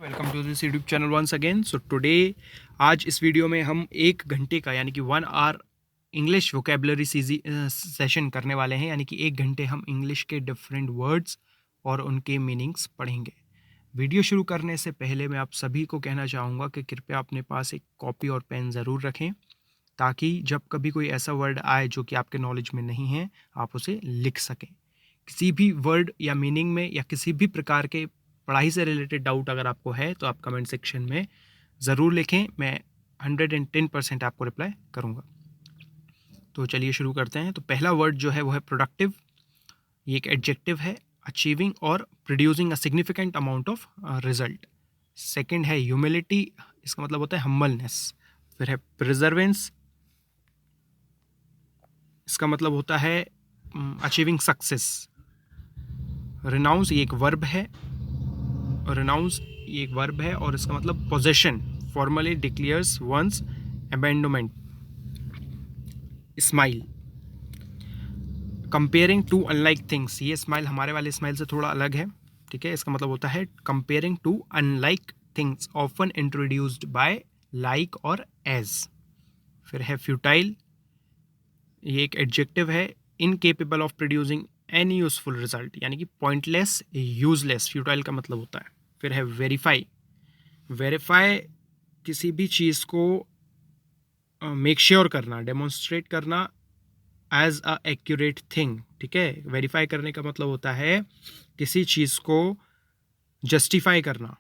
Welcome to this YouTube channel once again. So today आज इस video में हम 1 घंटे का यानी कि 1 आवर इंग्लिश वोकेबलरी सेशन करने वाले हैं। यानी कि 1 घंटे हम इंग्लिश के डिफरेंट वर्ड्स और उनके मीनिंग्स पढ़ेंगे। वीडियो शुरू करने से पहले मैं आप सभी को कहना चाहूँगा कि कृपया अपने पास एक कॉपी और पेन ज़रूर रखें, ताकि जब कभी कोई ऐसा वर्ड आए जो कि आपके नॉलेज में नहीं है, आप उसे लिख सकें। किसी भी वर्ड या मीनिंग में या किसी भी प्रकार के पढ़ाई से रिलेटेड डाउट अगर आपको है तो आप कमेंट सेक्शन में ज़रूर लिखें, मैं 110% आपको रिप्लाई करूँगा। तो चलिए शुरू करते हैं। तो पहला वर्ड जो है वो है प्रोडक्टिव। ये एक एडजेक्टिव है, अचीविंग और producing a significant amount of result. Second है ह्यूमिलिटी, इसका मतलब होता है हम्बलनेस। फिर है प्रिजर्वेंस, इसका मतलब होता है अचीविंग सक्सेस। रिनाउंस ये एक वर्ब है, रिनाउंस ये एक वर्ब है और इसका मतलब possession, formally declares one's abandonment. Simile, comparing to unlike things, ये स्माइल हमारे वाले स्माइल से थोड़ा अलग है, ठीक है। इसका मतलब होता है comparing to unlike things often introduced by like or as. फिर है फ्यूटाइल, ये एक एडजेक्टिव है, incapable of producing any useful result, यानी कि पॉइंटलेस, यूजलेस, फ्यूटाइल का मतलब होता है। फिर है वेरीफाई, वेरीफाई किसी भी चीज़ को मेक श्योर करना, डेमोन्स्ट्रेट करना एज अ एक्यूरेट थिंग, ठीक है। वेरीफाई करने का मतलब होता है किसी चीज़ को जस्टिफाई करना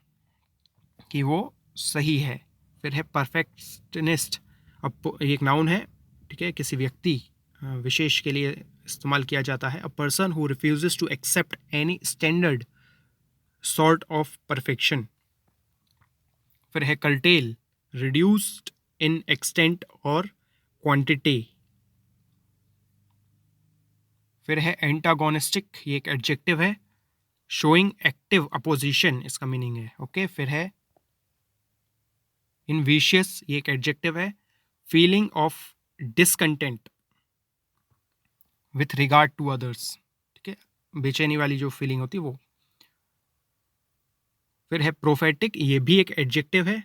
कि वो सही है। फिर है परफेक्शनिस्ट, अब एक नाउन है, ठीक है, किसी व्यक्ति विशेष के लिए इस्तेमाल किया जाता है। A person who refuses to accept any standard sort of perfection. फिर है curtail, reduced in extent or quantity. फिर है एंटागोनिस्टिक, ये एक एडजेक्टिव है, शोइंग एक्टिव अपोजिशन, इसका मीनिंग है, ओके। फिर है इनविशियस, ये एक एडजेक्टिव है, feeling of discontent with regard to others, ठीक है, बेचैनी वाली जो फीलिंग होती है वो। फिर है प्रोफेटिक, ये भी एक एडजेक्टिव है,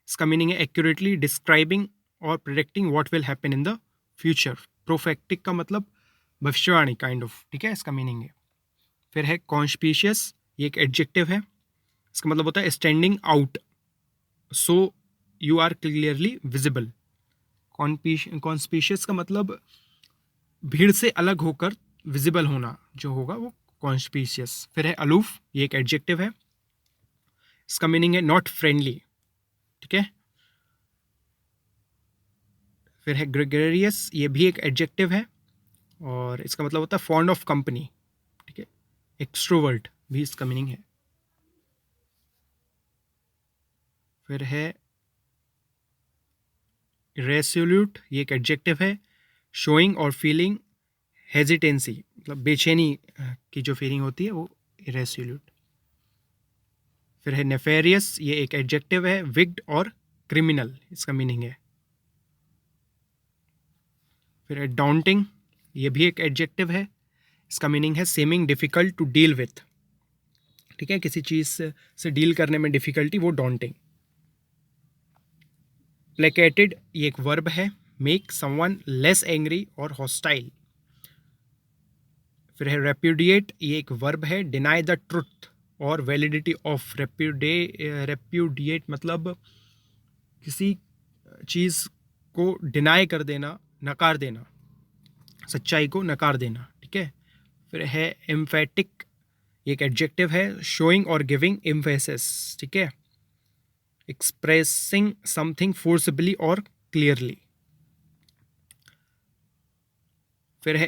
इसका मीनिंग है एक्यूरेटली डिस्क्राइबिंग और predicting what will happen in the future. Prophetic का मतलब भविष्यवाणी काइंड ऑफ, ठीक है, इसका मीनिंग है। फिर है कॉन्स्पिशियस, ये एक एडजेक्टिव है, इसका मतलब होता है standing out, so you are clearly visible. Conspicuous का मतलब भीड़ से अलग होकर विजिबल होना जो होगा वो कॉन्स्पिशियस। फिर है अलूफ, ये एक एडजेक्टिव है, इसका मीनिंग है नॉट फ्रेंडली, ठीक है। फिर है ग्रेगरियस, ये भी एक एडजेक्टिव है और इसका मतलब होता है फॉन्ड ऑफ कंपनी, ठीक है। एक्सट्रोवर्ट भी इसका मीनिंग है। फिर है इरेसोल्यूट, ये एक एडजेक्टिव है, शोइंग और फीलिंग हेजिटेंसी, मतलब बेचैनी की जो फीलिंग होती है वो इरेसोल्यूट। फिर है नेफेरियस, ये एक एडजेक्टिव है, विग्ड और क्रिमिनल, इसका मीनिंग है। फिर है डाउंटिंग, ये भी एक एडजेक्टिव है, इसका मीनिंग है seeming difficult to deal with, ठीक है, किसी चीज़ से डील करने में डिफिकल्टी, वो डॉन्टिंग। प्लेकेटेड, ये एक वर्ब है, मेक समवन लेस एंग्री और हॉस्टाइल। फिर है रेप्यूडिएट, ये एक वर्ब है, डिनाई द ट्रुथ और वैलिडिटी ऑफ। रेप्यूडिएट मतलब किसी चीज़ को डिनाई कर देना, नकार देना, सच्चाई को नकार देना, ठीक है। फिर है एम्फेटिक, एक एडजेक्टिव है, शोइंग और गिविंग एम्फेसिस, ठीक है, एक्सप्रेसिंग समथिंग फोर्सबली और क्लियरली। फिर है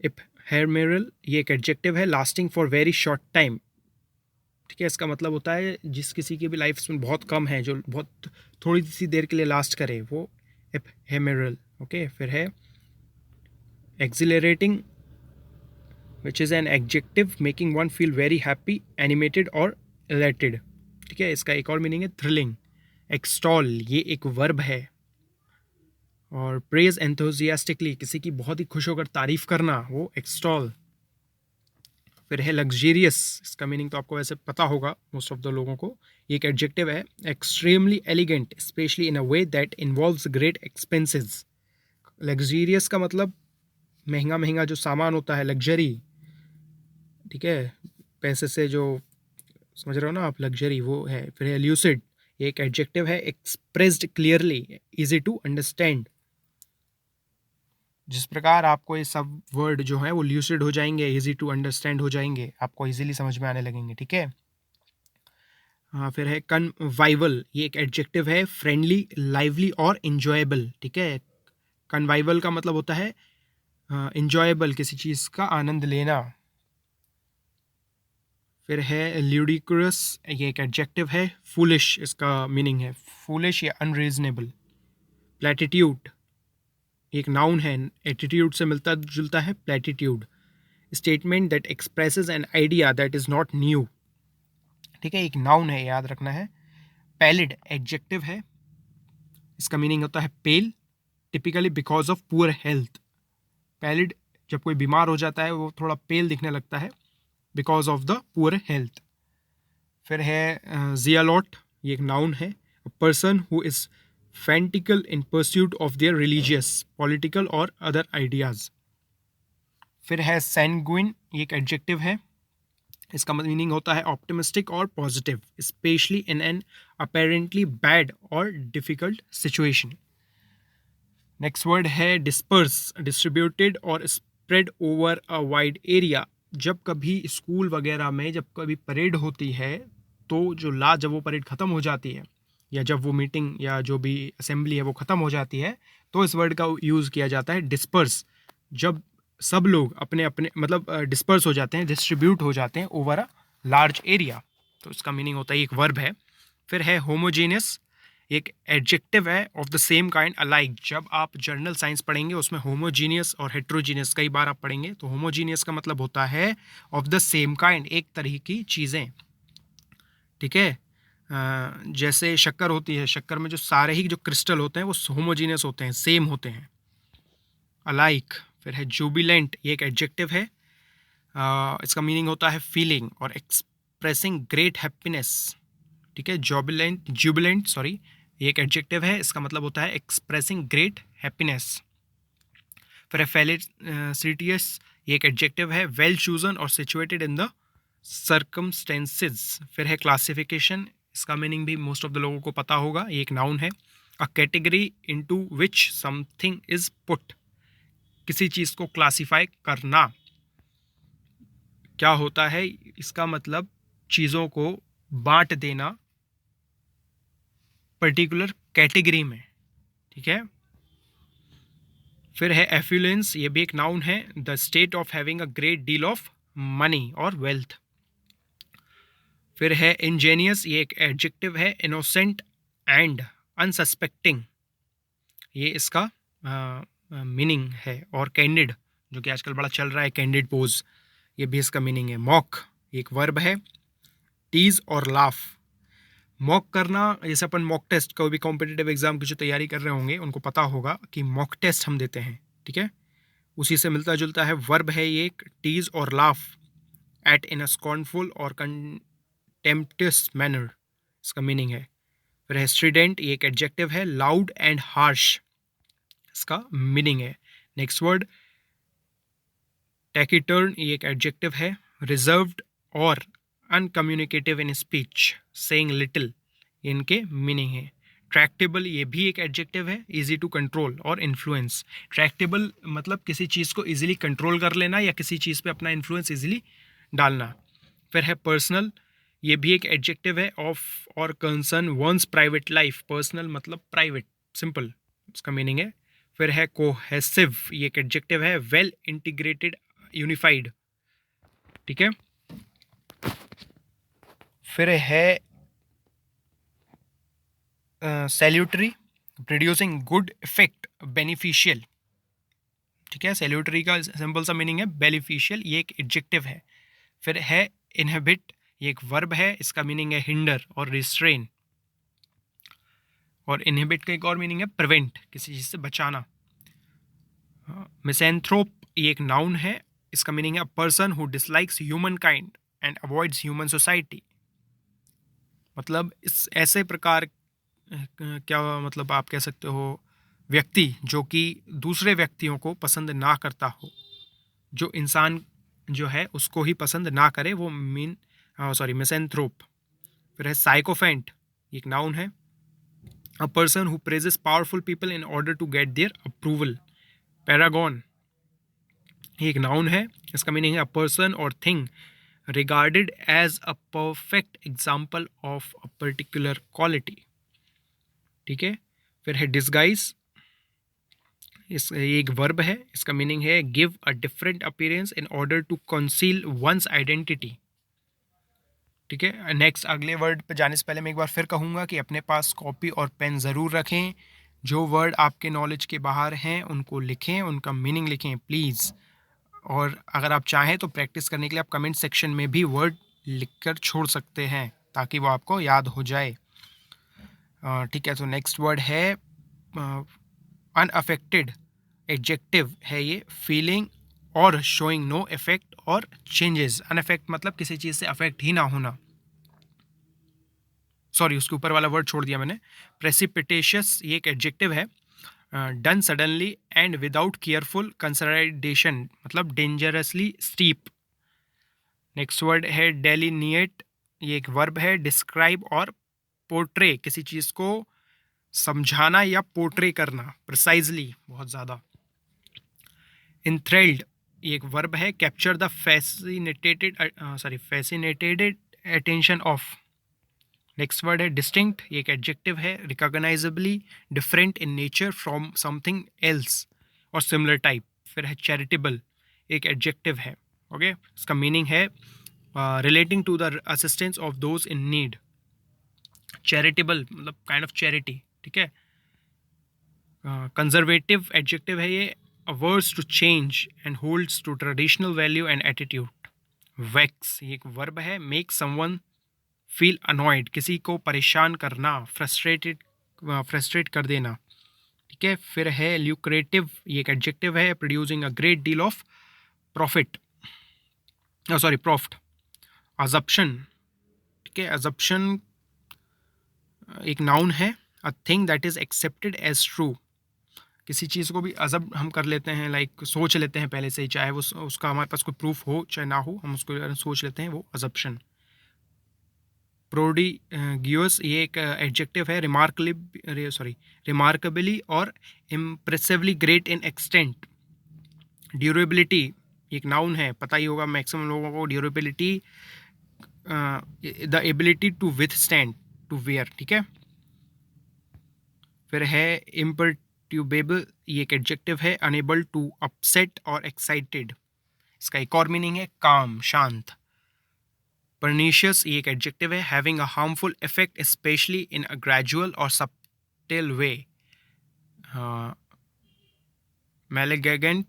इपहेमेरल, ये एक एडजेक्टिव है, lasting for very short time, ठीक है, इसका मतलब होता है जिस किसी की भी लाइफ में बहुत कम है, जो बहुत थोड़ी सी देर के लिए लास्ट करे, वो इपहेमेरल, ओके। फिर है accelerating, which is an adjective making one feel very happy, animated और इलेटेड, ठीक है, इसका एक और मीनिंग है थ्रिलिंग। एक्सटॉल, ये एक वर्ब है, और प्रेज एंथुजियास्टिकली, किसी की बहुत ही खुश होकर तारीफ करना, वो एक्सटॉल। फिर है लग्जेरियस, इसका मीनिंग तो आपको वैसे पता होगा मोस्ट ऑफ द लोगों को। ये एक एडजेक्टिव है। Extremely elegant specially in a way that involves great expenses. Luxurious का मतलब महंगा महंगा जो सामान होता है, लग्जरी, ठीक है, पैसे से जो, समझ रहे हो ना आप, लग्जरी वो है। फिर है ल्यूसिड, ये एक एडजेक्टिव है। Expressed clearly, easy to understand. जिस प्रकार आपको ये सब वर्ड जो है वो ल्यूसिड हो जाएंगे, इजी टू अंडरस्टैंड हो जाएंगे, आपको इजीली समझ में आने लगेंगे, ठीक है। हाँ, फिर है कन्वाइवल, ये एक एडजेक्टिव है। फ्रेंडली, लाइवली और इंजॉयबल, ठीक है। कन्वाइवल का मतलब होता है इंजॉयबल, किसी चीज़ का आनंद लेना। फिर है ल्यूडिक्रस, ये एक एडजेक्टिव है। फूलिश, इसका मीनिंग है फूलिश या अनरीजनेबल। प्लेटिट्यूड, एक नाउन है, एटीट्यूड से मिलता जुलता है platitude. Statement that expresses an idea that is not new, ठीक है, एक नाउन है, याद रखना है। पैलिड एडजेक्टिव है, इसका मीनिंग होता है pale, typically because of poor health. Pallid, जब कोई बीमार हो जाता है वो थोड़ा पेल दिखने लगता है, because of the poor health. फिर है जियालॉट, ये एक नाउन है। A person who is fanatical in pursuit of their religious, political और अदर आइडियाज। फिर है सैंगुइन, ये एक एडजेक्टिव है। इसका मीनिंग होता है ऑप्टिमिस्टिक और positive, specially in an apparently bad और डिफिकल्ट सिचुएशन। नेक्स्ट वर्ड है डिस्पर्स, डिस्ट्रीब्यूटेड और spread over a wide area. जब कभी स्कूल वगैरह में जब कभी परेड होती है तो जब वो परेड ख़त्म हो जाती है, या जब वो मीटिंग या जो भी असेंबली है वो ख़त्म हो जाती है, तो इस वर्ड का यूज़ किया जाता है डिस्पर्स। जब सब लोग अपने अपने मतलब डिस्पर्स हो जाते हैं, डिस्ट्रीब्यूट हो जाते हैं ओवर अ लार्ज एरिया, तो इसका मीनिंग होता है, एक वर्ब है। फिर है होमोजेनियस, एक एडजेक्टिव है। Of the same kind, alike. जब आप जर्नल साइंस पढ़ेंगे उसमें होमोजीनियस और हेट्रोजीनियस कई बार आप पढ़ेंगे, तो होमोजीनियस का मतलब होता है ऑफ द सेम काइंड, एक तरह की चीज़ें, ठीक है। जैसे शक्कर होती है, शक्कर में जो सारे ही जो क्रिस्टल होते हैं वो होमोजीनियस होते हैं, सेम होते हैं, अलाइक। फिर है जुबिलेंट, ये एक एडजेक्टिव है। इसका मीनिंग होता है फीलिंग और एक्सप्रेसिंग ग्रेट हैप्पीनेस, ठीक है। जुबिलेंट सॉरी, ये एक एडजेक्टिव है। इसका मतलब होता है एक्सप्रेसिंग ग्रेट हैप्पीनेस। फिर है फेलिसिटियस, ये एक एडजेक्टिव है। वेल चूजन और सिचुएटेड इन द सर्कमस्टेंसेस। फिर है क्लासिफिकेशन, इसका मीनिंग भी मोस्ट ऑफ द लोगों को पता होगा, ये एक नाउन है। A category into which something is put, किसी चीज़ को क्लासीफाई करना। क्या होता है इसका मतलब, चीज़ों को बांट देना पर्टिकुलर कैटेगरी में, ठीक है। फिर है एफ्लुएंस, ये भी एक नाउन है। The state of having a great deal of money और वेल्थ। फिर है इंजेनियस, ये एक एडजेक्टिव है। इनोसेंट एंड अनसस्पेक्टिंग, ये इसका मीनिंग है। और कैंडिड, जो कि आजकल बड़ा चल रहा है, कैंडिड पोज, ये भी इसका मीनिंग है। मॉक, एक वर्ब है। टीज और लाफ, मॉक करना, जैसे अपन मॉक टेस्ट, कोई भी कॉम्पिटिटिव एग्जाम की जो तैयारी कर रहे होंगे उनको पता होगा कि मॉक टेस्ट हम देते हैं, ठीक है, उसी से मिलता जुलता है वर्ब है ये एक। टीज और laugh at in a scornful और कंटेम्प्टियस मैनर, इसका मीनिंग है। फिर है स्ट्रिडेंट, ये एक एडजेक्टिव है। लाउड एंड हार्श, इसका मीनिंग है। नेक्स्ट वर्ड टैकिटर्न, ये एक एडजेक्टिव है। रिजर्व्ड और अनकम्युनिकेटिव इन स्पीच, सेइंग लिटिल, इनके मीनिंग है। ट्रैक्टेबल, ये भी एक एडजेक्टिव है। इजी टू कंट्रोल और इन्फ्लुएंस। ट्रैक्टेबल मतलब किसी चीज़ को इजीली कंट्रोल कर लेना या किसी चीज़ पे अपना इन्फ्लुएंस इजीली डालना। फिर है पर्सनल, ये भी एक एडजेक्टिव है। Of or concern one's private life, personal मतलब प्राइवेट, सिंपल, इसका मीनिंग है। फिर है कोहेसिव, ये एक एडजेक्टिव है। वेल इंटीग्रेटेड, यूनिफाइड, ठीक है। फिर है salutary, producing good effect, beneficial, ठीक है। सैल्यूटरी का सिंपल सा मीनिंग है बेनिफिशियल, ये एक एडजेक्टिव है। फिर है इनहिबिट, ये एक वर्ब है। इसका मीनिंग है हिंडर और रिस्ट्रेन। और इनहिबिट का एक और मीनिंग है प्रिवेंट, किसी चीज़ से बचाना। मिसैंथ्रोप, ये एक नाउन है। इसका मीनिंग है a person who dislikes human kind and avoids human society. मतलब इस ऐसे प्रकार क्या मतलब आप कह सकते हो व्यक्ति जो कि दूसरे व्यक्तियों को पसंद ना करता हो, जो इंसान जो है उसको ही पसंद ना करे, वो मिसेंथ्रोप। फिर है साइकोफेंट, एक नाउन है। A person who praises powerful people in order to get their approval. Paragon, ये एक नाउन है, इसका मीनिंग है अ पर्सन और thing regarded as a perfect example of a particular quality। ठीक है। फिर है डिस्गाइज, ये एक वर्ब है, इसका मीनिंग है give a different appearance in order to conceal one's identity. ठीक है। नेक्स्ट अगले वर्ड पे जाने से पहले मैं एक बार फिर कहूँगा कि अपने पास कॉपी और पेन ज़रूर रखें। जो वर्ड आपके नॉलेज के बाहर हैं उनको लिखें, उनका मीनिंग लिखें प्लीज़। और अगर आप चाहें तो प्रैक्टिस करने के लिए आप कमेंट सेक्शन में भी वर्ड लिखकर छोड़ सकते हैं ताकि वो आपको याद हो जाए। ठीक है, तो नेक्स्ट वर्ड है अनअफेक्टेड। एडजेक्टिव है ये, फीलिंग और शोइंग नो इफेक्ट और चेंजेस। अनअफेक्ट मतलब किसी चीज़ से अफेक्ट ही ना होना। सॉरी, उसके ऊपर वाला वर्ड छोड़ दिया मैंने। प्रेसिपिटेशियस, ये एक एडजेक्टिव है। Done suddenly and without careful consideration, मतलब डेंजरसली स्टीप। नेक्स्ट वर्ड है डेलिनिएट, ये एक वर्ब है। डिस्क्राइब और पोर्ट्रे, किसी चीज़ को समझाना या पोर्ट्रे करना प्रिसाइजली, बहुत ज़्यादा। इंथ्रेल्ड, ये एक वर्ब है। Capture the fascinated attention of. Next word है डिस्टिंक्ट, ये एक एडजेक्टिव है। Recognizably different in nature from something else और सिमिलर टाइप। फिर है चैरिटेबल, एक एडजेक्टिव है। ओके, इसका मीनिंग है relating to the assistance of those in need. Charitable मतलब काइंड ऑफ चैरिटी। ठीक है। कंजर्वेटिव एडजेक्टिव है ये, averse to change and holds to traditional value and attitude। Vex, ये एक वर्ब है। मेक समवन फील अनॉयड, किसी को परेशान करना, फ्रस्ट्रेट कर देना। ठीक है। फिर है ल्यूक्रेटिव, ये एक एडजेक्टिव है। Producing a great deal of profit, profit. Assumption, ठीक है। अजप्शन एक नाउन है। A thing that is accepted as true, किसी चीज़ को भी अजब हम कर लेते हैं, लाइक सोच लेते हैं पहले से ही, चाहे वो उसका हमारे पास कोई प्रूफ हो चाहे ना हो, हम उसको सोच लेते हैं, वो अजप्शन। प्रोडिगियस, ये एक एडजेक्टिव है। Remarkably or impressively great in extent. Durability, एक नाउन है, पता ही होगा मैक्सिमम लोगों को। Durability the ability to withstand, to wear. ठीक है। फिर है इम्पर्ट्यूबेबल, ये एक एडजेक्टिव है। Unable to upset or excited, इसका एक और मीनिंग है काम, शांत। परनीशियस, ये एक एडजेक्टिव है। Having a harmful effect specially in a gradual और सबटिल वे। मैलिगेनेंट,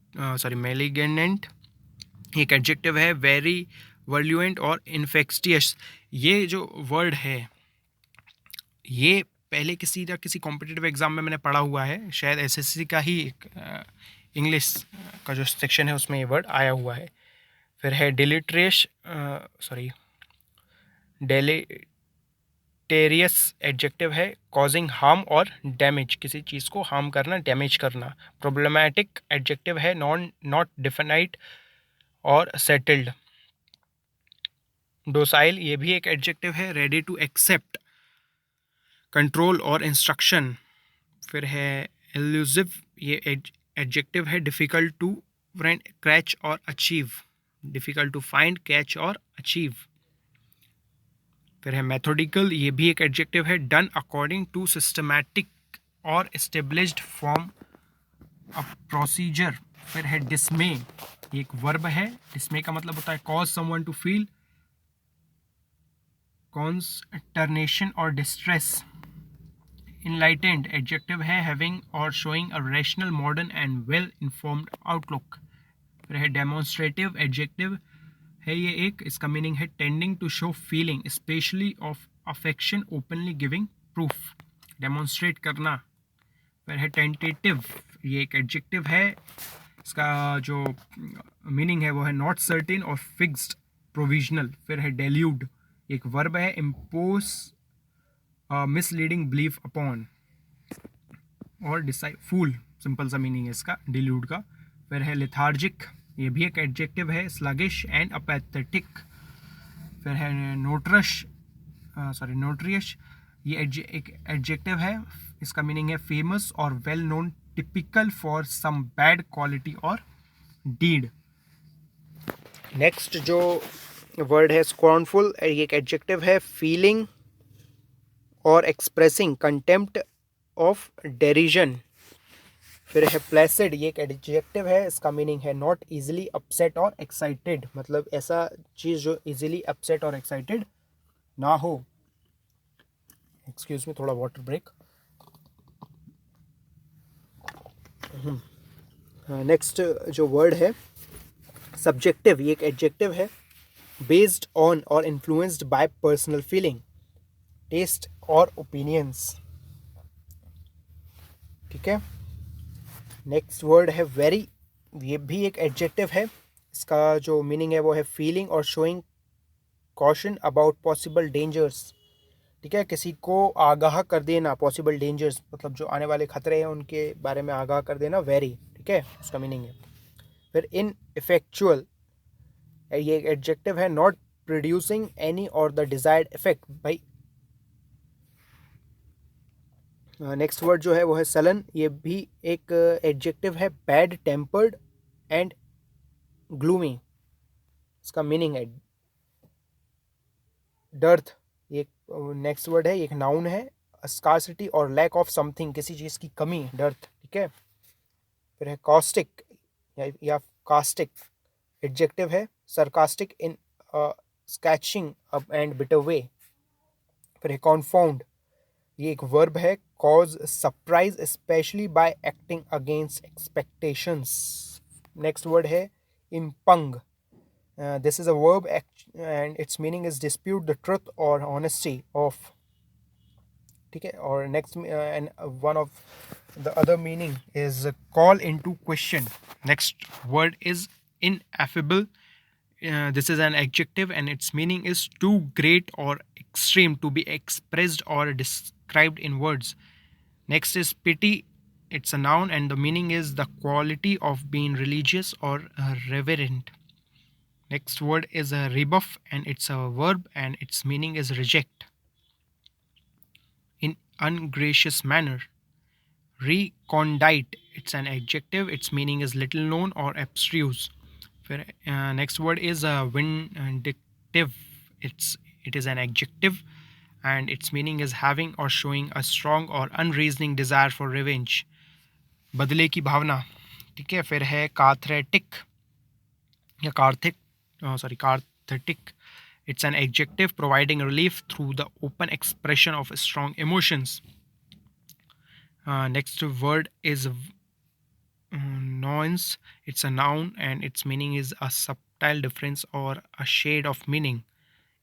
एक एडजेक्टिव है। वेरी वर्ल्यूएंट और इन्फेक्टियस, ये जो वर्ड है ये पहले किसी कॉम्पिटिटिव एग्जाम में मैंने पढ़ा हुआ है, शायद एसएससी का ही इंग्लिश का जो सेक्शन है उसमें ये वर्ड आया हुआ है। फिर है डेलेटेरियस एडजेक्टिव है। कॉजिंग हार्म और डैमेज, किसी चीज़ को हार्म करना, डैमेज करना। प्रॉब्लमैटिक एडजेक्टिव है। Not defined or settled. Docile, ये भी एक एडजेक्टिव है। Ready to accept control or instruction. फिर है एल्यूसिव, ये एडजेक्टिव है। Difficult to find, catch or achieve. Difficult to find, catch or achieve. फिर है मेथोडिकल, ये भी एक एडजेक्टिव है। Done according to systematic or established form of procedure. फिर है डिस्मे, ये एक वर्ब है। डिस्मे का मतलब होता है कॉज समवन टू फील कॉन्स्टर्नेशन और डिस्ट्रेस। इनलाइटेंड एडजेक्टिव है। हैविंग और showing a rational, modern and well informed outlook. फिर है डेमोन्स्ट्रेटिव एडजेक्टिव है ये एक, इसका मीनिंग है tending to show feeling specially of affection, openly giving proof, demonstrate करना। फिर है टेंटेटिव, ये एक एडजेक्टिव है। इसका जो मीनिंग है वो है नॉट सर्टेन और फिक्स्ड, प्रोविजनल। फिर है डेल्यूड, एक वर्ब है, इम्पोज मिसलीडिंग बिलीफ अपॉन, और डिसाइड फूल, सिंपल सा मीनिंग है इसका डिल्यूड का। फिर है लेथार्जिक, ये भी एक एडजेक्टिव है, स्लगिश एंड अपैथेटिक। फिर है नोट्रियश, ये एक एडजेक्टिव है, इसका मीनिंग है famous or well known, typical for some bad quality or deed. Next जो वर्ड है स्कॉर्नफुल, ये एक एडजेक्टिव है, फीलिंग और एक्सप्रेसिंग कंटेम्प्ट ऑफ डेरिजन। फिर है प्लेसिड, ये एक एडजेक्टिव है, इसका मीनिंग है not easily upset or excited, मतलब ऐसा चीज़ जो इजीली अपसेट और एक्साइटेड ना हो। एक्सक्यूज मी, थोड़ा वाटर ब्रेक। नेक्स्ट जो वर्ड है सब्जेक्टिव, ये एक एडजेक्टिव है, based on or influenced by personal feeling, taste or opinions. ठीक है। नेक्स्ट वर्ड है वेरी, ये भी एक एडजेक्टिव है, इसका जो मीनिंग है वो है फीलिंग और showing caution about possible dangers. ठीक है, किसी को आगाह कर देना, पॉसिबल डेंजर्स मतलब जो आने वाले खतरे हैं उनके बारे में आगाह कर देना, वेरी। ठीक है, उसका मीनिंग है। फिर इन इफेक्चुअल, ये एक एडजेक्टिव है, नॉट प्रोड्यूसिंग एनी और द डिजायर्ड इफेक्ट भाई। नेक्स्ट वर्ड जो है वो है सलन, ये भी एक एडजेक्टिव है, बैड टेम्पर्ड एंड ग्लूमी, इसका मीनिंग है डर्थ। ये नेक्स्ट वर्ड है, एक नाउन है, स्कार्सिटी और लैक ऑफ समथिंग, किसी चीज़ की कमी, डर्थ। ठीक है। फिर है कॉस्टिक या कास्टिक, एडजेक्टिव है, sarcastic in scathing up and bitter way. फिर है कॉन्फाउंड, ये एक वर्ब है, cause surprise especially by acting against expectations. Next word है impugn, this is a verb and it's meaning is dispute the truth और honesty of. ठीक है। और next and one of the other meaning is call into question. Next word is ineffable. This is an adjective and its meaning is too great or extreme to be expressed or described in words. Next is pity. It's a noun and the meaning is the quality of being religious or reverent. Next word is a rebuff and it's a verb and its meaning is reject in ungracious manner. Recondite, it's an adjective, its meaning is little known or abstruse. Next word is vindictive, it is an adjective and its meaning is having or showing a strong or unreasoning desire for revenge, बदले की भावना। ठीक है। फिर है काथरेटिक या कार्थेटिक, it's an adjective providing relief through the open expression of strong emotions. Next word is nuance, it's a noun and its meaning is a subtle difference or a shade of meaning,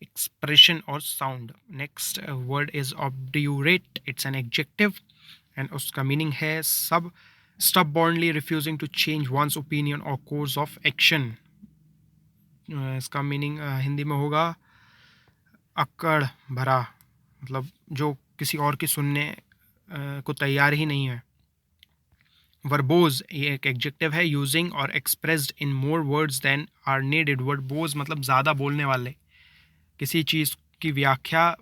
expression or sound. Next word is obdurate, it's an adjective and uska meaning hai stubbornly refusing to change one's opinion or course of action. इसका meaning Hindi में होगा अक्कड़ भरा, मतलब जो किसी और की सुनने को तैयार ही नहीं है। वर्बोज, ये एक एडजेक्टिव है, using or expressed in more words than are needed. Verbose मतलब ज़्यादा बोलने वाले, किसी चीज़ की व्याख्या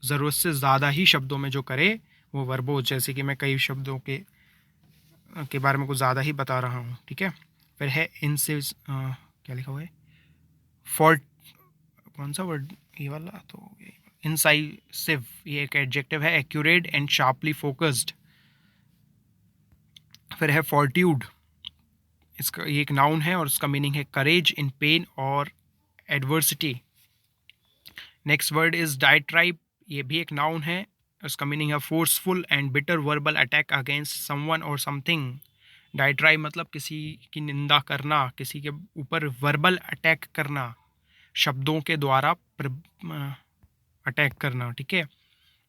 ज़रूरत से ज़्यादा ही शब्दों में जो करे वो वर्बोज। जैसे कि मैं कई शब्दों के बारे में कुछ ज़्यादा ही बता रहा हूँ। ठीक है। फिर है क्या लिखा हुआ है, फॉल्ट, कौन सा वर्ड, ये वाला तो इंसाइसिव, ये एक एडजेक्टिव है, एक्यूरेट एंड शार्पली फोकस्ड। फिर है फॉर्ट्यूड, इसका ये एक नाउन है और उसका मीनिंग है करेज इन पेन और एडवर्सिटी। नेक्स्ट वर्ड इज डायट्राइब, ये भी एक नाउन है, उसका मीनिंग है forceful and bitter verbal attack against someone और समथिंग। डायट्राइब मतलब किसी की निंदा करना, किसी के ऊपर वर्बल अटैक करना, शब्दों के द्वारा अटैक करना। ठीक है।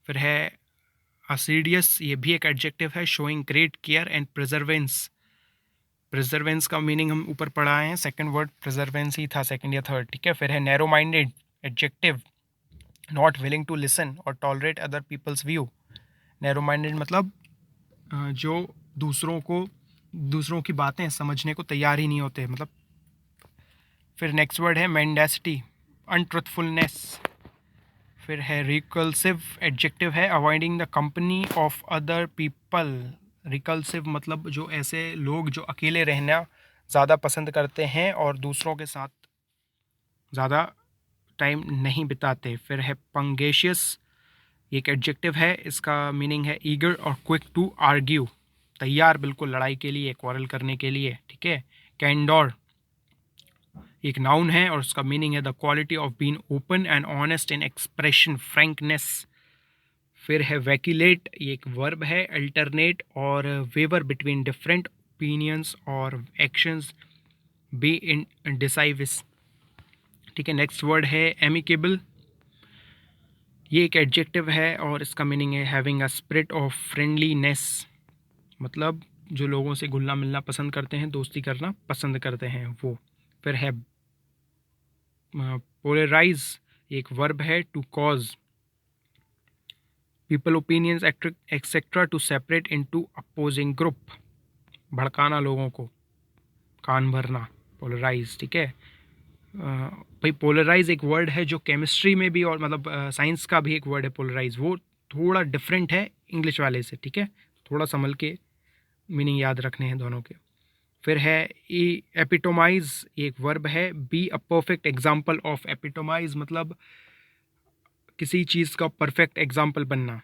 फिर है असीडियस, ये भी एक एडजेक्टिव है, शोइंग ग्रेट केयर एंड प्रिजर्वेंस प्रिजर्वेंस का मीनिंग हम ऊपर पढ़ाए हैं, सेकंड वर्ड प्रिजर्वेंस ही था, सेकंड या थर्ड, ठीक है। फिर है narrow minded adjective, not willing to listen और tolerate other people's view. Narrow minded मतलब जो दूसरों की बातें समझने को तैयार ही नहीं होते, मतलब। फिर नेक्स्ट वर्ड है मेंडेसिटी, अनट्रुथफुलनेस। फिर है रिकल्सिव एडजेक्टिव है, avoiding the company of other people. Reclusive मतलब जो ऐसे लोग जो अकेले रहना ज़्यादा पसंद करते हैं और दूसरों के साथ ज़्यादा टाइम नहीं बिताते। फिर है पंगेशियस, एक एडजेक्टिव है, इसका मीनिंग है ईगर और क्विक टू आर्ग्यू, तैयार बिल्कुल लड़ाई के लिए, क्वारल करने के लिए, ठीक है। कैंडोर एक नाउन है और उसका मीनिंग है the quality of being open and honest in expression, frankness. फिर है वैक्यूलेट, ये एक वर्ब है, अल्टरनेट और वेवर बिटवीन डिफरेंट ओपिनियंस और एक्शंस, बी इन डिसाइविस, ठीक है। नेक्स्ट वर्ड है एमिकेबल, ये एक एडजेक्टिव है और इसका मीनिंग है having a spirit of friendliness, मतलब जो लोगों से घुलना मिलना पसंद करते हैं, दोस्ती करना पसंद करते हैं वो। फिर है पोलराइज, एक वर्ब है, to cause people opinions etcetera to separate into opposing group, भड़काना लोगों को, कान भरना, पोलराइज, ठीक है। भाई पोलराइज एक वर्ड है जो केमिस्ट्री में भी और मतलब साइंस का भी एक वर्ड है पोलराइज, वो थोड़ा डिफरेंट है इंग्लिश वाले से, ठीक है। थोड़ा संभल के मीनिंग याद रखने हैं दोनों के। फिर है एपिटोमाइज, एक वर्ब है, be a perfect example of, epitomize मतलब किसी चीज़ का परफेक्ट एग्जाम्पल बनना।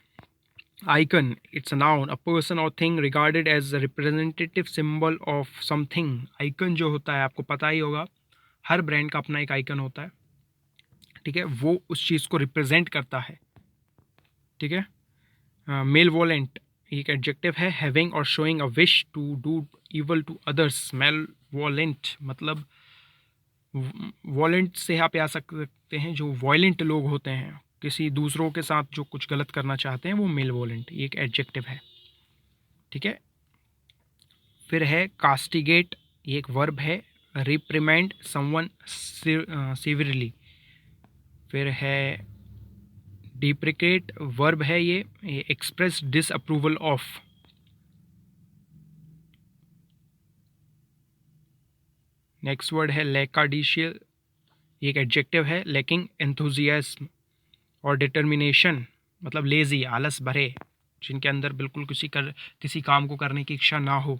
Icon, it's a noun, a person और thing regarded as a representative symbol of something. Icon जो होता है आपको पता ही होगा, हर ब्रांड का अपना एक आइकन होता है, ठीक है, वो उस चीज़ को रिप्रेजेंट करता है, ठीक है। मेल वॉलेंट एक एडजेक्टिव है, हैविंग और showing a wish to do evil to others. Malevolent मतलब वॉलेंट से आप आ सकते हैं जो वॉयलेंट लोग होते हैं, किसी दूसरों के साथ जो कुछ गलत करना चाहते हैं, वो मेल वॉलेंट, ये एक एडजेक्टिव है, ठीक है। फिर है कास्टिगेट, ये एक वर्ब है, रिप्रिमेंड समवन सीवियरली। फिर है डिप्रिकेट, वर्ब है ये express disapproval of. Next word है लैकाडिशियल, एक एडजेक्टिव है, लैकिंग एंथुजियाज्म और डिटर्मिनेशन, मतलब लेजी, आलस भरे, जिनके अंदर बिल्कुल किसी काम को करने की इच्छा ना हो।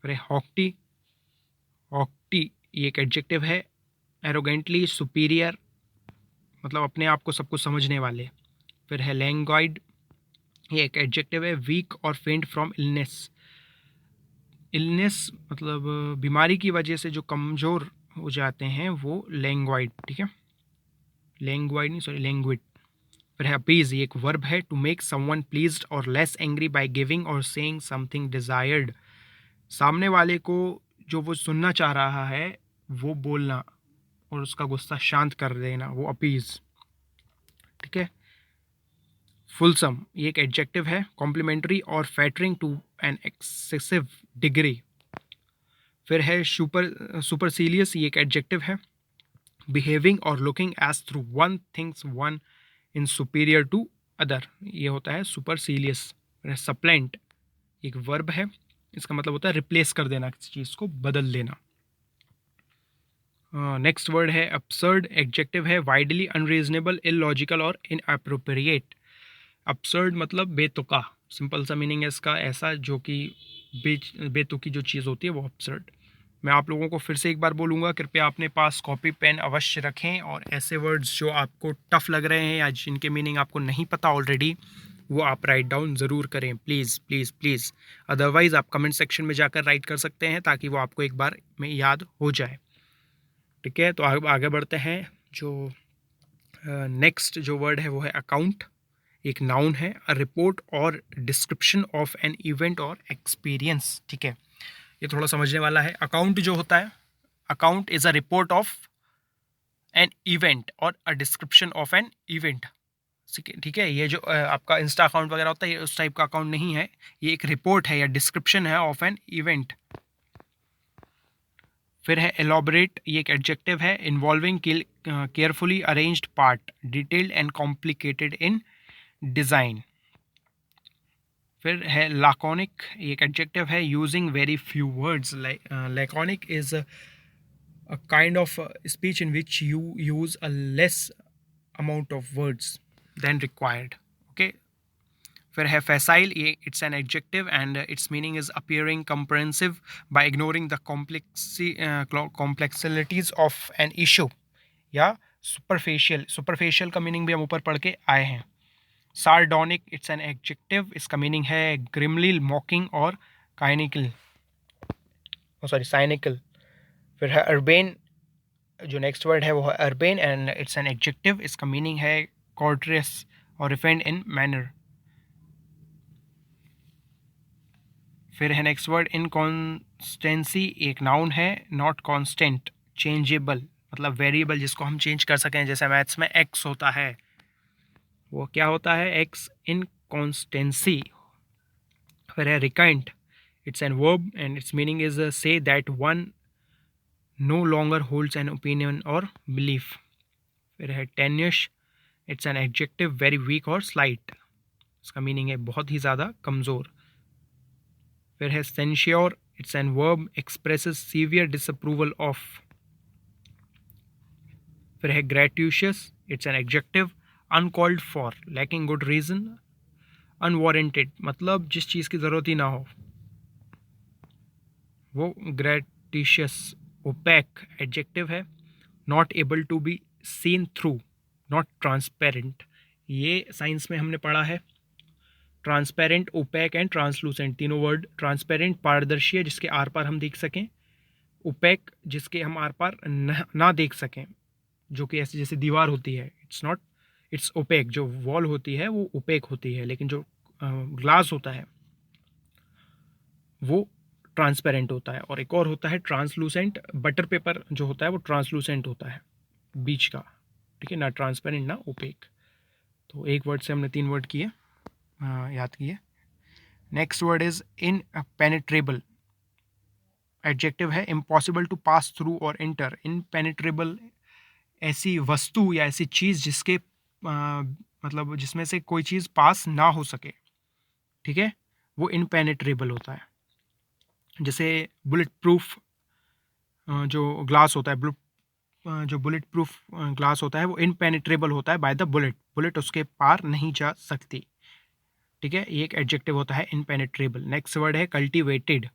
फिर हॉक्टी, हॉक्टी ये एक एडजेक्टिव है, एरोगेंटली सुपीरियर, मतलब अपने आप को सब कुछ समझने वाले। फिर है लैंग्वाइड, ये एक एडजेक्टिव है, वीक और फेंट फ्रॉम इलनेस। इलनेस मतलब बीमारी की वजह से जो कमज़ोर हो जाते हैं वो लैंग्वाइड, ठीक है, लैंग्वाइड नहीं सॉरी लैंग्विड। फिर है अपीज, ये एक वर्ब है, टू मेक समवन प्लीज्ड और लेस एंग्री बाय गिविंग और सेइंग समथिंग डिजायर्ड। सामने वाले को जो वो सुनना चाह रहा है वो बोलना और उसका गुस्सा शांत कर देना, वो अपीज, ठीक है। फुलसम, ये एक एडजेक्टिव है, complimentary or flattering to an excessive degree. फिर है सुपरसीलियस, ये एक एडजेक्टिव है, behaving or looking as through one things one in superior to other, ये होता है सुपरसीलियस। सप्लेंट एक वर्ब है, इसका मतलब होता है रिप्लेस कर देना, किसी चीज़ को बदल देना। नेक्स्ट वर्ड है अपसर्ड, एडजेक्टिव है, वाइडली अनरीजनेबल, इलॉजिकल और इनअप्रोप्रिएट। अपसर्ड मतलब बेतुका, सिंपल सा मीनिंग है इसका, ऐसा जो कि बेतुकी जो चीज़ होती है वो अपसर्ड। मैं आप लोगों को फिर से एक बार बोलूँगा, कृपया अपने पास कॉपी पेन अवश्य रखें और ऐसे वर्ड्स जो आपको टफ लग रहे हैं या जिनके मीनिंग आपको नहीं पता ऑलरेडी, वो आप राइट डाउन ज़रूर करें, प्लीज़ प्लीज़ प्लीज़। अदरवाइज़ आप कमेंट सेक्शन में जाकर राइट कर सकते हैं ताकि वो आपको एक बार में याद हो जाए, ठीक है। तो आगे बढ़ते हैं। जो नेक्स्ट जो वर्ड है वो है अकाउंट, एक नाउन है, अ रिपोर्ट और डिस्क्रिप्शन ऑफ एन इवेंट और एक्सपीरियंस, ठीक है। ये थोड़ा समझने वाला है। अकाउंट जो होता है, account is a report of an event और a description of an event, ठीक है। ये जो आपका इंस्टा अकाउंट वगैरह होता है, ये उस टाइप का अकाउंट नहीं है, ये एक रिपोर्ट है या डिस्क्रिप्शन है ऑफ एन इवेंट। फिर है एलॉबरेट, ये एक एडजेक्टिव है, involving carefully arranged part, detailed and complicated in design. फिर है लाकोनिक, ये एक एडजेक्टिव है, using very few words. Laconic is a kind of speech in which you use a less amount of words than required. Okay. फिर है facile, ये it's an adjective and its meaning is appearing comprehensive by ignoring the complexities of an issue. या superficial का meaning भी हम ऊपर पढ़ के आए हैं। sardonic, it's an adjective, इसका मीनिंग है grimly mocking और cynical। फिर है अर्बेन, जो नेक्स्ट वर्ड है वो है urbane and it's an adjective, इसका मीनिंग है कॉर्टियस और रिफाइंड इन मैनर। फिर है नेक्स्ट वर्ड इनकॉन्स्टेंसी, एक नाउन है, नॉट कांस्टेंट, चेंजेबल, मतलब वेरिएबल जिसको हम चेंज कर सकें, जैसे मैथ्स में एक्स होता है, वो क्या होता है, एक्स, इनकॉन्स्टेंसी। फिर है recant, it's an verb and it's meaning is say that one no longer holds an opinion or belief। फिर है tenuous, it's an adjective, very weak और slight, इसका मीनिंग है बहुत ही ज़्यादा कमज़ोर। फिर है censure, it's an verb, expresses severe disapproval of। फिर है gratuitous, it's an adjective, uncalled for, lacking good reason, unwarranted, मतलब जिस चीज़ की ज़रूरत ही ना हो वो gratuitous। ओपैक एडजेक्टिव है, not able to be seen through, not transparent, ये साइंस में हमने पढ़ा है। ट्रांसपेरेंट, ओपैक एंड ट्रांसलूसेंट, तीनों वर्ड। ट्रांसपेरेंट पारदर्शी है, जिसके आर पार हम देख सकें। ओपैक, जिसके हम आर पार ना देख सकें, जो कि ऐसे जैसे दीवार होती है, इट्स ओपैक। जो वॉल होती है वो ओपैक होती है, लेकिन जो ग्लास होता है वो ट्रांसपेरेंट होता है। और एक और होता है ट्रांसलूसेंट, बटर पेपर जो होता है वो ट्रांसलूसेंट होता है बीच का, ठीक है ना, ट्रांसपेरेंट ना ओपेक। तो एक वर्ड से हमने 3 वर्ड किए, याद किए। नेक्स्ट वर्ड इज इनपेनिट्रेबल, एडजेक्टिव है, इम्पॉसिबल टू पास थ्रू और एंटर। इनपेनिट्रेबल, ऐसी वस्तु या ऐसी चीज़ जिसके मतलब जिसमें से कोई चीज़ पास ना हो सके, ठीक है, वो इनपेनिट्रेबल होता है। जैसे बुलेट प्रूफ जो ग्लास होता है, जो बुलेट प्रूफ ग्लास होता है वो इनपेनिट्रेबल होता है बाय द बुलेट उसके पार नहीं जा सकती, ठीक है, ये एक एडजेक्टिव होता है इनपेनिट्रेबल। नेक्स्ट वर्ड है कल्टिवेटेड,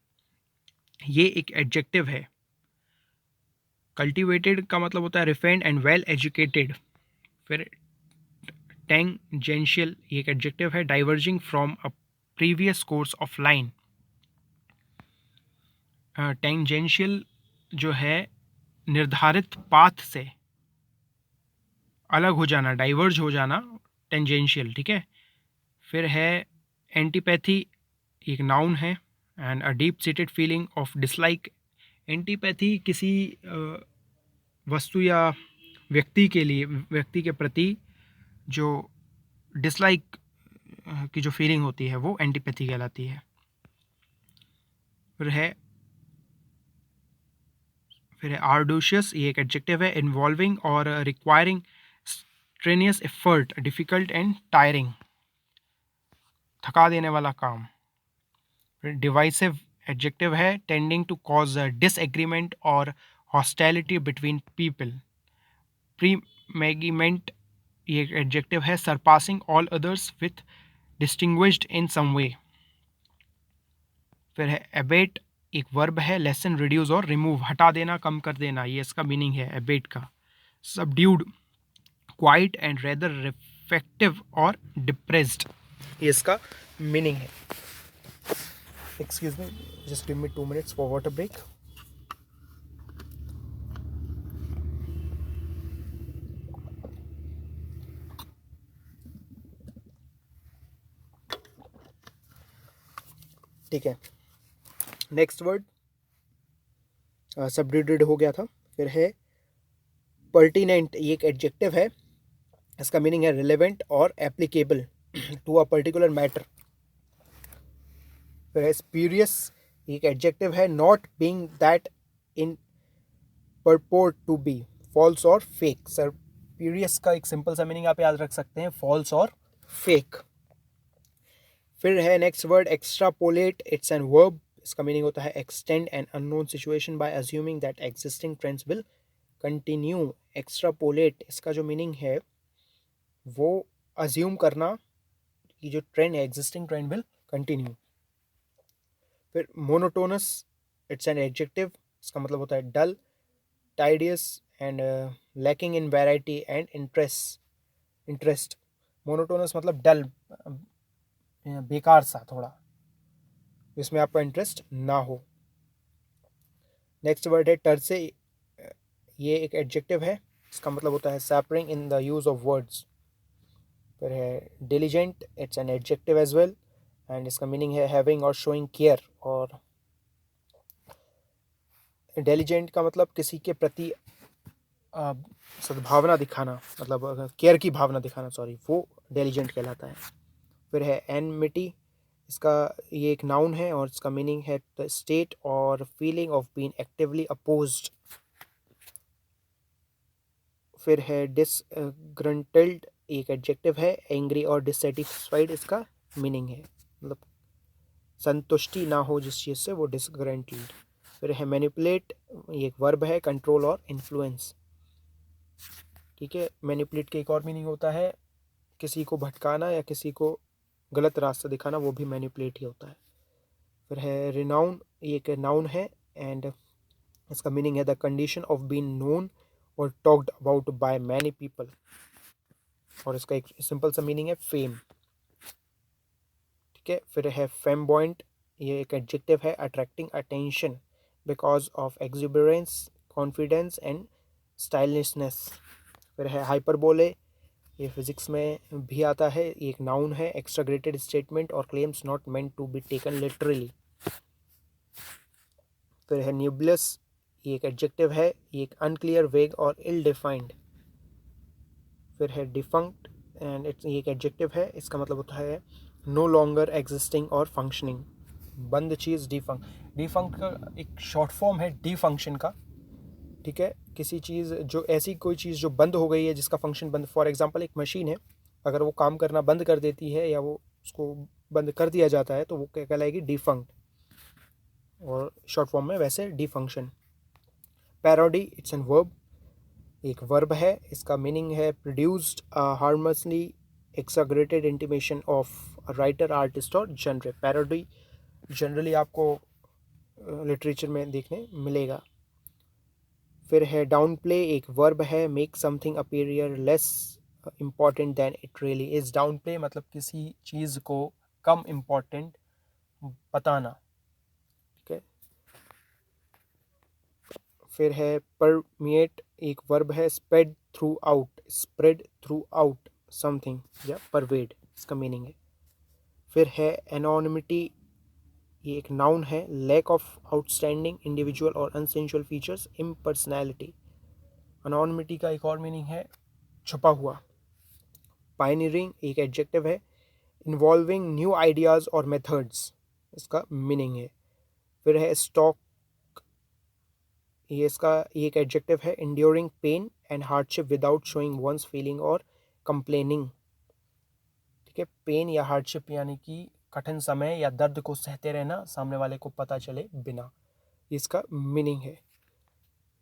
ये एक एडजेक्टिव है। कल्टिवेटेड का मतलब होता है रिफाइंड एंड वेल एजुकेटेड। फिर टेंजेंशियल, ये एक एडजेक्टिव है, diverging from a previous course of line. Tangential जो है निर्धारित पाथ से अलग हो जाना, डाइवर्ज हो जाना, टेंजेंशियल, ठीक है। फिर है एंटीपैथी, एक नाउन है, and a deep seated feeling of dislike. Antipathy किसी वस्तु या व्यक्ति के प्रति जो डिसलाइक की जो फीलिंग होती है वो एंटीपैथी कहलाती है। फिर है आर्डूशियस, ये एक एडजेक्टिव है, इन्वॉल्विंग और requiring strenuous effort, difficult and tiring, थका देने वाला काम। फिर डिवाइसिव एडजेक्टिव है, टेंडिंग टू कॉज डिसएग्रीमेंट और हॉस्टिलिटी बिटवीन पीपल। प्रीमेगिमेंट, ये एक एडजेक्टिव है, surpassing all others with distinguished in some way. फिर है एबेट, एक वर्ब है, लेसन, रिड्यूस और रिमूव, हटा देना, कम कर देना, ये इसका मीनिंग है एबेट का। Subdued, quiet and rather reflective or depressed, ये इसका मीनिंग है। Excuse me, just give me 2 minutes for water break. ठीक है, नेक्स्ट वर्ड सबड्यूटेड हो गया था। फिर है पर्टिनेंट, ये एक एडजेक्टिव है, इसका मीनिंग है relevant or applicable to a particular matter. फिर है स्प्यूरियस, एक एडजेक्टिव है, not being that in purport to be, false और fake। spurious का एक सिंपल सा मीनिंग आप याद रख सकते हैं, false और fake। फिर है next word extrapolate, it's an verb. इसका मीनिंग होता है extend an unknown situation bye assuming that existing trends will continue. Extrapolate इसका जो मीनिंग है वो अज्यूम करना कि जो ट्रेंड है एग्जिस्टिंग ट्रेंड विल कंटिन्यू। फिर मोनोटोनस, इट्स एन एडजेक्टिव। इसका मतलब होता है dull, tedious and lacking in variety and interest. Monotonous मतलब डल, बेकार सा थोड़ा, जिसमें आपका इंटरेस्ट ना हो। नेक्स्ट वर्ड है टर्से, ये एक एडजेक्टिव है। इसका मतलब होता है sparing in the use of words. फिर है diligent, it's an adjective as well and इसका मीनिंग है हैविंग और शोइंग केयर। और डिलीजेंट का मतलब किसी के प्रति सद्भावना दिखाना, मतलब केयर की भावना दिखाना, सॉरी, वो डिलीजेंट कहलाता है। फिर है एनमिटी, इसका ये एक नाउन है और इसका मीनिंग है द स्टेट और feeling of being actively opposed. फिर है डिसग्रंटल्ड, एक एडजेक्टिव है। एंग्री और डिससेटिस्फाइड इसका मीनिंग है, मतलब संतुष्टि ना हो जिस चीज़ से, वो डिसग्रंटल्ड। फिर है मैनिपुलेट, ये एक वर्ब है। कंट्रोल और इन्फ्लुएंस, ठीक है। मैनिपुलेट के एक और मीनिंग होता है किसी को भटकाना या किसी को गलत रास्ता दिखाना, वो भी मैनिपुलेट ही होता है। फिर है रिनाउन, ये एक नाउन है एंड इसका मीनिंग है the condition of being known और talked about by many people. और इसका एक सिंपल सा मीनिंग है फेम, ठीक है। फिर है फेम्बॉइंट, ये एक एडजेक्टिव है। Attracting attention because of exuberance, confidence and stylishness. फिर है हाइपरबोले, ये फिजिक्स में भी आता है। ये एक नाउन है। Exaggerated statement or claims not meant to be taken literally. फिर है न्यूबलस, ये एक एडजेक्टिव है। ये एक अनक्लियर, वेग और इल डिफाइंड। फिर है डिफंक्ट एंड ये एक एडजेक्टिव है। इसका मतलब होता है नो लॉन्गर एग्जिस्टिंग और फंक्शनिंग। बंद चीज़ डिफंक्ट, डिफंक्ट का एक शॉर्ट फॉर्म है डी फंक्शन का, ठीक है। किसी चीज़ जो ऐसी कोई चीज़ जो बंद हो गई है, जिसका फंक्शन बंद, फॉर एग्जांपल एक मशीन है, अगर वो काम करना बंद कर देती है या वो उसको बंद कर दिया जाता है तो वो क्या कहलाएगी, डिफंक्ट, और शॉर्ट फॉर्म में वैसे D function. Parody, it's an verb, एक वर्ब है। इसका मीनिंग है produced humorously exaggerated intimation of writer, artist और जनरे। पैरोडी जनरली आपको लिटरेचर में देखने मिलेगा। फिर है डाउन प्ले, एक वर्ब है। Make something appear less important than it really is. Downplay मतलब किसी चीज़ को कम इम्पॉर्टेंट बताना, ठीक है। फिर है परमिएट, एक वर्ब है। स्प्रेड थ्रू आउट समथिंग या परवेड, इसका मीनिंग है। फिर है एनोनिमिटी, ये एक नाउन है। लैक ऑफ आउटस्टैंडिंग इंडिविजुअल और अनसेंशुअल फीचर्स, इम्पर्सनैलिटी। एनोनिमिटी का एक और मीनिंग है छुपा हुआ। पायनियरिंग, एक एडजेक्टिव है। Involving new ideas or methods, इसका मीनिंग है। फिर है स्टॉक, ये एक एडजेक्टिव है। Enduring pain and hardship without showing one's feeling or complaining, ठीक है। पेन या हार्डशिप यानी कि कठिन समय या दर्द को सहते रहना सामने वाले को पता चले बिना, इसका मीनिंग है।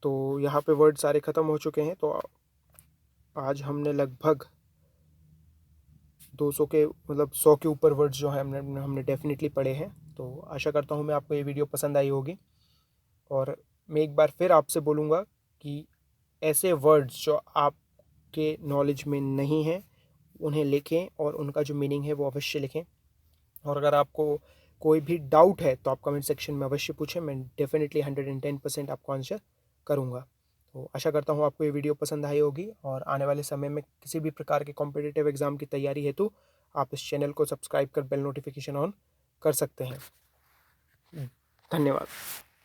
तो यहाँ पे वर्ड सारे ख़त्म हो चुके हैं। तो आज हमने लगभग 200 के, मतलब 100 के ऊपर वर्ड्स जो है हमने डेफिनेटली पढ़े हैं। तो आशा करता हूँ मैं आपको ये वीडियो पसंद आई होगी। और मैं एक बार फिर आपसे बोलूँगा कि ऐसे वर्ड्स जो आपके नॉलेज में नहीं हैं उन्हें लिखें और उनका जो मीनिंग है वो अवश्य लिखें। और अगर आपको कोई भी डाउट है तो आप कमेंट सेक्शन में अवश्य पूछें, मैं डेफिनेटली 110% आपको आंसर करूँगा। तो आशा करता हूँ आपको ये वीडियो पसंद आई होगी और आने वाले समय में किसी भी प्रकार के कॉम्पिटिटिव एग्ज़ाम की तैयारी हेतु आप इस चैनल को सब्सक्राइब कर बेल नोटिफिकेशन ऑन कर सकते हैं। धन्यवाद।